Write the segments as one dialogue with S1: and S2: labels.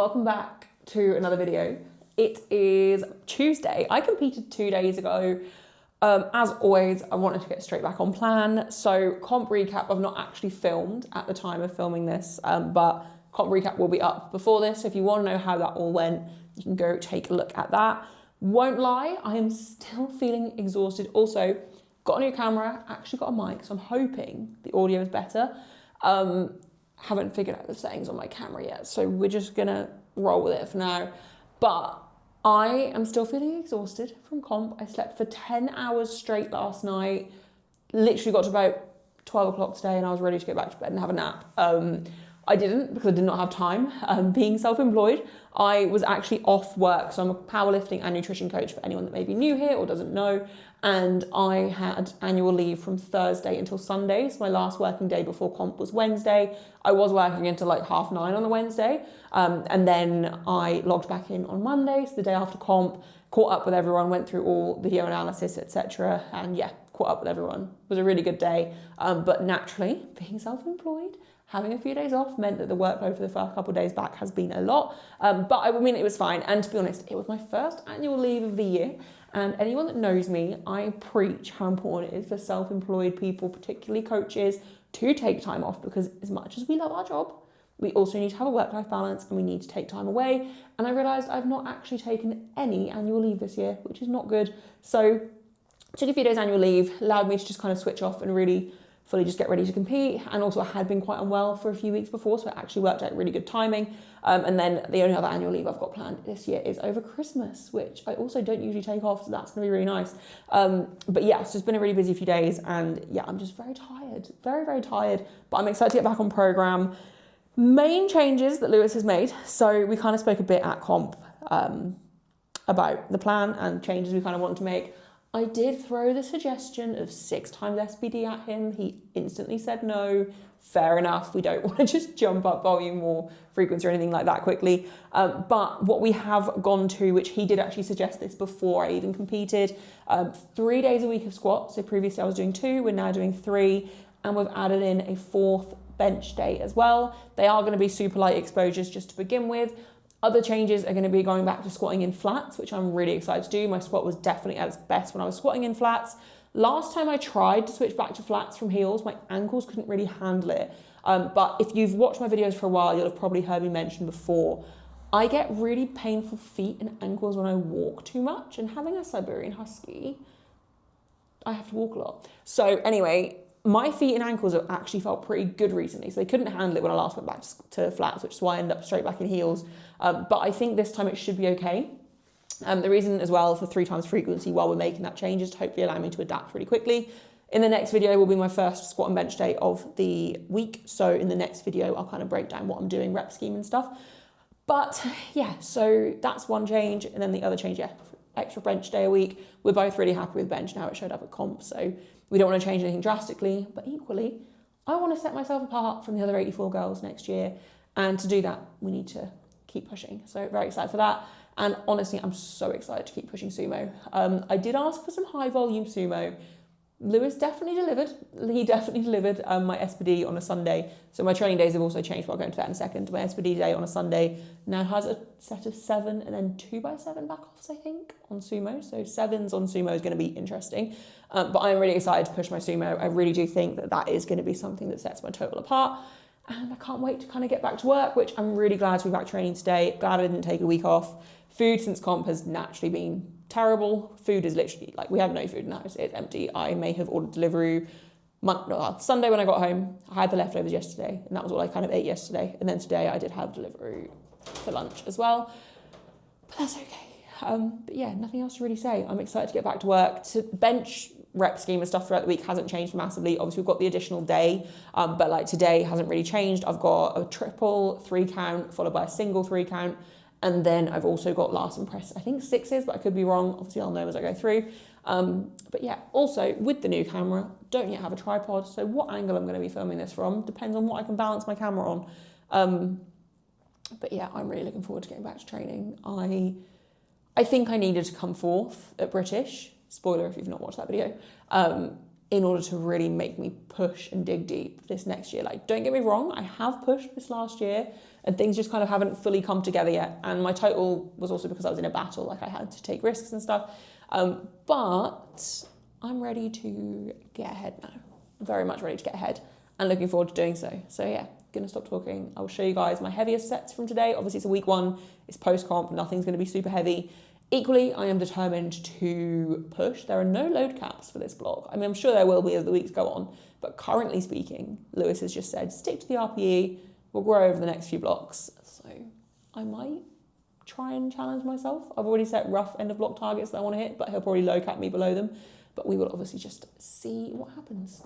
S1: welcome back to another video. It is Tuesday. I competed 2 days ago. As always, I wanted to get straight back on plan. So comp recap, I've not actually filmed at the time of filming this, but comp recap will be up before this. So if you want to know how that all went, you can go take a look at that. Won't lie, I am still feeling exhausted. Also, got a new camera, actually got a mic, so I'm hoping the audio is better. Haven't figured out the settings on my camera yet, so we're just gonna roll with it for now. But I am still feeling exhausted from comp. I slept for 10 hours straight last night. Literally got to about 12 o'clock today and I was ready to go back to bed and have a nap. I didn't because I did not have time. Being self-employed, I was actually off work. So I'm a powerlifting and nutrition coach for anyone that may be new here or doesn't know. And I had annual leave from Thursday until Sunday. So my last working day before comp was Wednesday. I was working until like 9:30 on the Wednesday. And then I logged back in on Monday, so the day after comp, caught up with everyone, went through all video analysis, etc. And yeah, caught up with everyone. It was a really good day. But naturally, being self-employed, having a few days off meant that the workload for the first couple of days back has been a lot. But I mean, it was fine. And to be honest, it was my first annual leave of the year. And anyone that knows me, I preach how important it is for self-employed people, particularly coaches, to take time off, because as much as we love our job, we also need to have a work-life balance and we need to take time away. And I realised I've not actually taken any annual leave this year, which is not good. So took a few days annual leave, allowed me to just kind of switch off and really fully just get ready to compete. And also I had been quite unwell for a few weeks before, so it actually worked out really good timing. And then the only other annual leave I've got planned this year is over Christmas, which I also don't usually take off, so that's gonna be really nice. But yeah, so it's been a really busy few days and yeah, I'm just very tired, very, very tired, but I'm excited to get back on program. Main changes that Lewis has made. So we kind of spoke a bit at comp about the plan and changes we kind of want to make. I did throw the suggestion of 6 times SPD at him. He instantly said no. Fair enough. We don't want to just jump up volume or frequency or anything like that quickly. But what we have gone to, which he did actually suggest this before I even competed, 3 days a week of squats. So previously I was doing 2, we're now doing 3. And we've added in a 4th bench day as well. They are going to be super light exposures just to begin with. Other changes are going to be going back to squatting in flats, which I'm really excited to do. My squat was definitely at its best when I was squatting in flats. Last time I tried to switch back to flats from heels, my ankles couldn't really handle it. But if you've watched my videos for a while, you'll have probably heard me mention before, I get really painful feet and ankles when I walk too much. And having a Siberian Husky, I have to walk a lot. So anyway, my feet and ankles have actually felt pretty good recently. So they couldn't handle it when I last went back to flats, which is why I ended up straight back in heels. But I think this time it should be okay. The reason as well for 3 times frequency while we're making that change is to hopefully allow me to adapt really quickly. In the next video will be my first squat and bench day of the week. So in the next video, I'll kind of break down what I'm doing, rep scheme and stuff. But yeah, so that's one change. And then the other change, yeah, extra bench day a week. We're both really happy with bench now. It showed up at comp. So we don't want to change anything drastically, but equally, I want to set myself apart from the other 84 girls next year. And to do that, we need to keep pushing. So very excited for that. And honestly, I'm so excited to keep pushing sumo. I did ask for some high volume sumo. Lewis definitely delivered. He definitely delivered my SPD on a Sunday. So my training days have also changed, but I'll go into that in a second. My SPD day on a Sunday now has a set of 7 and then 2x7 back-offs, I think, on sumo. So 7s on sumo is going to be interesting. But I'm really excited to push my sumo. I really do think that that is going to be something that sets my total apart. And I can't wait to kind of get back to work, which I'm really glad to be back training today. Glad I didn't take a week off. Food since comp has naturally been terrible. Food is literally, like, we have no food in the house. It's empty. I may have ordered delivery Sunday when I got home. I had the leftovers yesterday, and that was all I kind of ate yesterday. And then today I did have delivery for lunch as well. But that's okay. But yeah, nothing else to really say. I'm excited to get back to work. To bench rep scheme and stuff throughout the week hasn't changed massively. Obviously, we've got the additional day, but like today hasn't really changed. I've got a triple 3 count followed by a single 3 count. And then I've also got last and press, I think 6s, but I could be wrong. Obviously, I'll know as I go through. But yeah, also with the new camera, don't yet have a tripod. So what angle I'm going to be filming this from depends on what I can balance my camera on. But yeah, I'm really looking forward to getting back to training. I think I needed to come 4th at British. Spoiler if you've not watched that video. in order to really make me push and dig deep this next year. Like, don't get me wrong, I have pushed this last year and things just kind of haven't fully come together yet. And my total was also because I was in a battle, like I had to take risks and stuff. But I'm ready to get ahead now. Very much ready to get ahead and looking forward to doing so. So yeah, gonna stop talking. I'll show you guys my heaviest sets from today. Obviously it's a week 1, it's post-comp, nothing's gonna be super heavy. Equally, I am determined to push. There are no load caps for this block. I mean, I'm sure there will be as the weeks go on, but currently speaking, Lewis has just said, stick to the RPE, we'll grow over the next few blocks. So I might try and challenge myself. I've already set rough end of block targets that I want to hit, but he'll probably low cap me below them. But we will obviously just see what happens.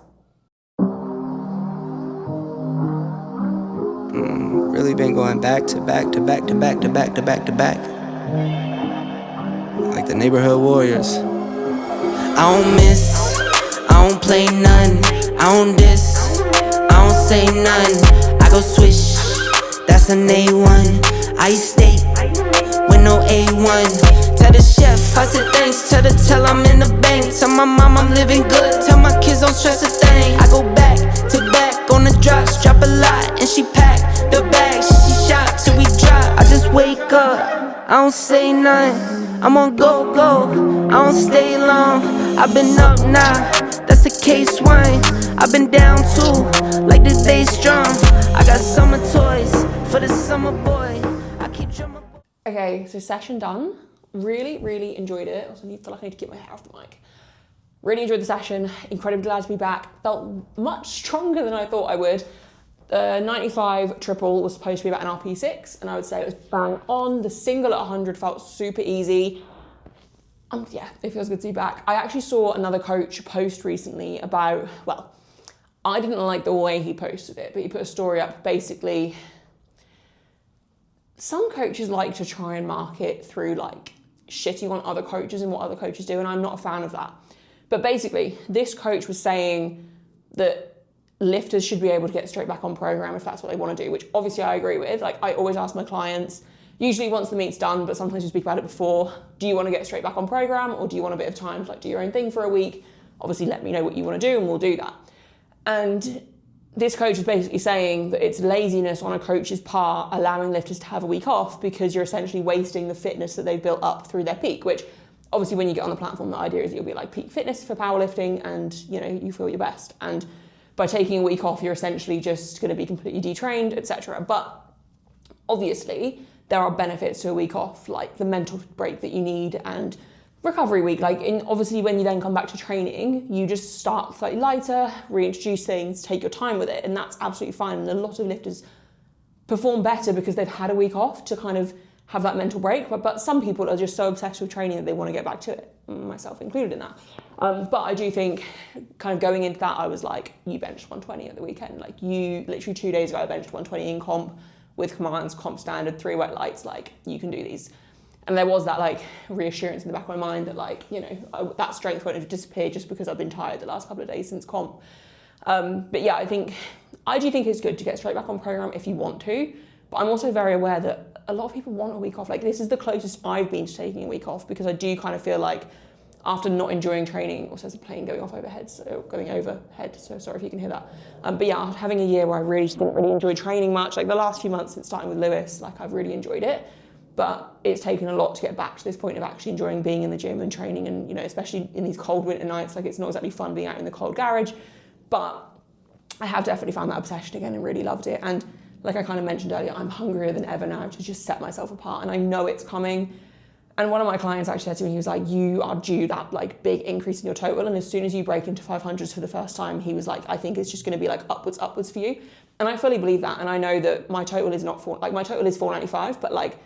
S2: Really been going back to back to back to back to back to back to back. Like the neighborhood warriors. I don't miss, I don't play none, I don't diss, I don't say none. I go swish, that's an A1. I eat steak with no A1. Tell the chef, I said thanks, tell I'm in the bank. Tell my mom I'm living good, tell my kids don't stress a thing. I go back to back on the drops, drop a lot and she pack the bags. She shot till we drop, I just wake up, I don't say nothing. I'm on go, I don't stay long. I've been up now, that's a case wine. I've been down too, like this day strong. I got summer toys for the summer boy. I keep drumming.
S1: Okay, so session done. Really enjoyed it. Also feel like I need to get my hair off the mic. Really enjoyed the session. Incredibly glad to be back. Felt much stronger than I thought I would. The 95 triple was supposed to be about an RP6, and I would say it was bang on. The single at 100 felt super easy. Yeah, it feels good to be back. I actually saw another coach post recently about, well, I didn't like the way he posted it, but he put a story up. Basically, some coaches like to try and market through like shitting on other coaches and what other coaches do, and I'm not a fan of that. But basically, this coach was saying that lifters should be able to get straight back on program if that's what they want to do, which obviously I agree with. Like, I always ask my clients, usually once the meet's done, but sometimes we speak about it before, do you want to get straight back on program, or do you want a bit of time to like do your own thing for a week? Obviously let me know what you want to do and we'll do that. And this coach is basically saying that it's laziness on a coach's part allowing lifters to have a week off, because you're essentially wasting the fitness that they've built up through their peak, which obviously when you get on the platform, the idea is that you'll be like peak fitness for powerlifting and you know, you feel your best. And by taking a week off, you're essentially just going to be completely detrained, etc. But obviously there are benefits to a week off, like the mental break that you need and recovery week. Like, obviously when you then come back to training, you just start slightly lighter, reintroduce things, take your time with it, and that's absolutely fine. And a lot of lifters perform better because they've had a week off to kind of have that mental break. But some people are just so obsessed with training that they want to get back to it, myself included in that. But I do think kind of going into that, I was like, you benched 120 at the weekend. Like, you literally 2 days ago, I benched 120 in comp with commands, comp standard, 3 wet lights, like you can do these. And there was that like reassurance in the back of my mind that like, you know, that strength won't have disappeared just because I've been tired the last couple of days since comp. But yeah, I do think it's good to get straight back on program if you want to, but I'm also very aware that a lot of people want a week off. Like, this is the closest I've been to taking a week off, because I do kind of feel like after not enjoying training, also there's a plane going overhead, so sorry if you can hear that. But yeah, after having a year where I really just didn't really enjoy training much, like the last few months since starting with Lewis, like I've really enjoyed it. But it's taken a lot to get back to this point of actually enjoying being in the gym and training, and, you know, especially in these cold winter nights, like it's not exactly fun being out in the cold garage, but I have definitely found that obsession again and really loved it. And like I kind of mentioned earlier, I'm hungrier than ever now to just set myself apart, and I know it's coming. And one of my clients actually said to me, he was like, you are due that like big increase in your total, and as soon as you break into 500s for the first time, he was like, I think it's just going to be like upwards for you. And I fully believe that, and I know that my total is not my total is 495, but like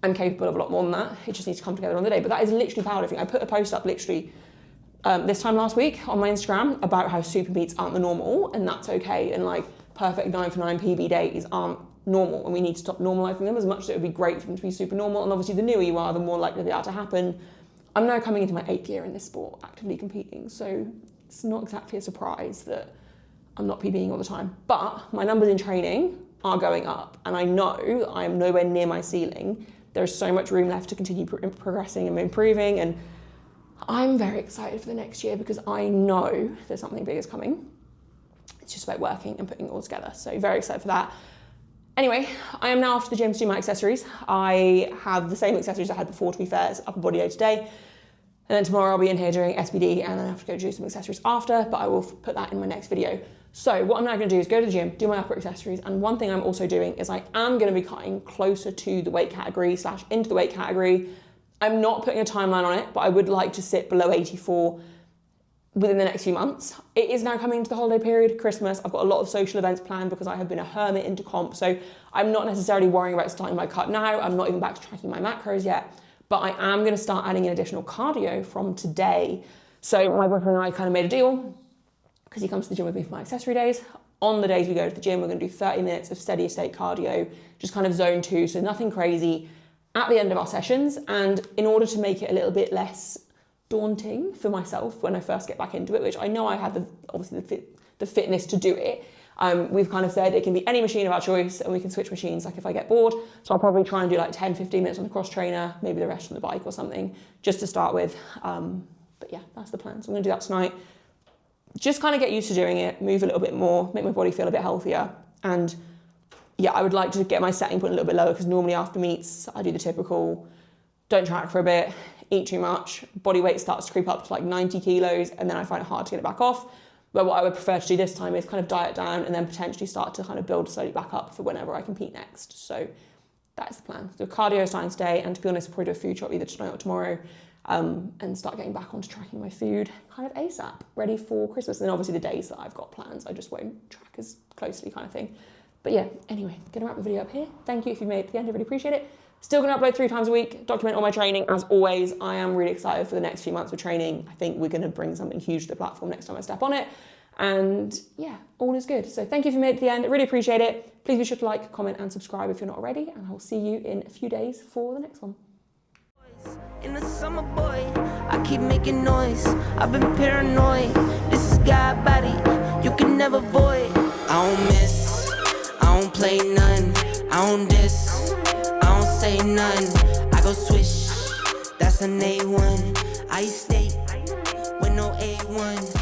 S1: I'm capable of a lot more than that. It just needs to come together on the day. But that is literally powerlifting. I put a post up literally this time last week on my Instagram about how super meets aren't the normal, and that's okay. And like perfect 9 for 9 PB days aren't normal, and we need to stop normalizing them as much as it would be great for them to be super normal. And obviously the newer you are, the more likely they are to happen. I'm now coming into my 8th year in this sport, actively competing. So it's not exactly a surprise that I'm not PBing all the time. But my numbers in training are going up, and I know I am nowhere near my ceiling. There's so much room left to continue progressing and improving, and I'm very excited for the next year because I know there's something big is coming. It's just about working and putting it all together. So very excited for that. Anyway, I am now off to the gym to do my accessories. I have the same accessories I had before, to be fair. It's upper body day today. And then tomorrow I'll be in here doing SBD, and then I have to go do some accessories after, but I will put that in my next video. So what I'm now gonna do is go to the gym, do my upper accessories, and one thing I'm also doing is I am gonna be cutting closer to the weight category / into the weight category. I'm not putting a timeline on it, but I would like to sit below 84 within the next few months. It is now coming into the holiday period, Christmas. I've got a lot of social events planned because I have been a hermit into comp. So I'm not necessarily worrying about starting my cut now. I'm not even back to tracking my macros yet, but I am gonna start adding in additional cardio from today. So my boyfriend and I kind of made a deal because he comes to the gym with me for my accessory days. On the days we go to the gym, we're gonna do 30 minutes of steady state cardio, just kind of zone 2, so nothing crazy at the end of our sessions. And in order to make it a little bit less daunting for myself when I first get back into it, which I know I have obviously the fitness to do it, we've kind of said it can be any machine of our choice and we can switch machines like if I get bored. So I'll probably try and do like 10-15 minutes on the cross trainer, maybe the rest on the bike or something, just to start with. But yeah, that's the plan. So I'm gonna do that tonight. Just kind of get used to doing it, move a little bit more, make my body feel a bit healthier. And yeah, I would like to get my setting point a little bit lower because normally after meets, I do the typical, don't track for a bit, eat too much, body weight starts to creep up to like 90 kilos, and then I find it hard to get it back off. But what I would prefer to do this time is kind of diet down and then potentially start to kind of build slowly back up for whenever I compete next. So that's the plan. So cardio starting today, and to be honest, probably do a food shop either tonight or tomorrow, and start getting back onto tracking my food kind of ASAP, ready for Christmas. And then obviously the days that I've got plans, I just won't track as closely kind of thing. But yeah, anyway, gonna wrap the video up here. Thank you if you made it to the end, I really appreciate it. Still gonna upload 3 times a week, document all my training as always. I am really excited for the next few months of training. I think we're gonna bring something huge to the platform next time I step on it. And yeah, all is good. So thank you if you made it to the end, I really appreciate it. Please be sure to like, comment and subscribe if you're not already, and I'll see you in a few days for the next one.
S2: In the summer, boy, I keep making noise. I've been paranoid. This is God body, you can never void. I don't miss, I don't play none. I don't diss, I don't say none. I go swish, that's an A1. I stay with no A1.